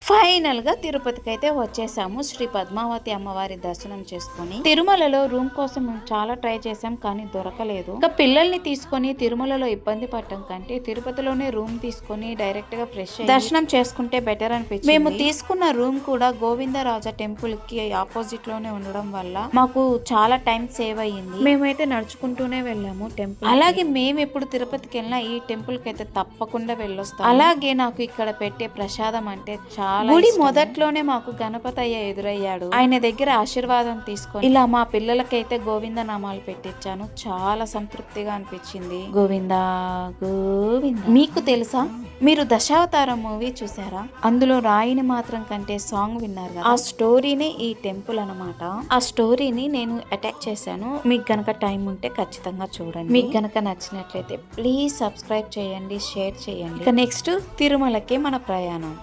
Final గా తిరుపతికి అయితే వచ్చేసాము. శ్రీ పద్మావతి అమ్మవారి దర్శనం చేసుకుని తిరుమలలో రూమ్ కోసం మేము చాలా ట్రై చేసాం, కానీ దొరకలేదు. ఇంకా పిల్లల్ని తీసుకొని తిరుమలలో ఇబ్బంది పడటం కంటే తిరుపతిలోనే రూమ్ తీసుకొని డైరెక్ట్ గా ఫ్రెష్ దర్శనం చేసుకుంటే బెటర్ అనిపించింది. మేము తీసుకున్న రూమ్ కూడా గోవిందరాజ టెంపుల్ కి ఆపోజిట్ లోనే ఉండడం వల్ల మాకు చాలా టైం సేవ్ అయ్యింది. మేమైతే నడుచుకుంటూనే వెళ్ళాము టెంపుల్. అలాగే మేము ఎప్పుడు తిరుపతికి వెళ్ళినా ఈ టెంపుల్ కి అయితే తప్పకుండా వెళ్ళొస్తాం. అలాగే నాకు ఇక్కడ పెట్టే ప్రసాదం అంటే చాలా గుడి మొదట్లోనే మాకు గణపతయ్య ఎదురయ్యాడు. ఆయన దగ్గర ఆశీర్వాదం తీసుకొని ఇలా మా పిల్లలకైతే గోవింద నామాలు పెట్టించాను. చాలా సంతృప్తిగా అనిపించింది. గోవిందా గోవింద. మీకు తెలుసా, మీరు దశావతారం మూవీ చూసారా? అందులో రాయిని మాత్రం కంటే సాంగ్ విన్నారు కదా, ఆ స్టోరీనే ఈ టెంపుల్ అన్నమాట. ఆ స్టోరీని నేను అటాచ్ చేశాను. మీకు గనక టైం ఉంటే ఖచ్చితంగా చూడండి. మీకు గనక నచ్చినట్లయితే ప్లీజ్ సబ్స్క్రైబ్ చేయండి, షేర్ చేయండి. ఇక నెక్స్ట్ తిరుమలకే మన ప్రయాణం.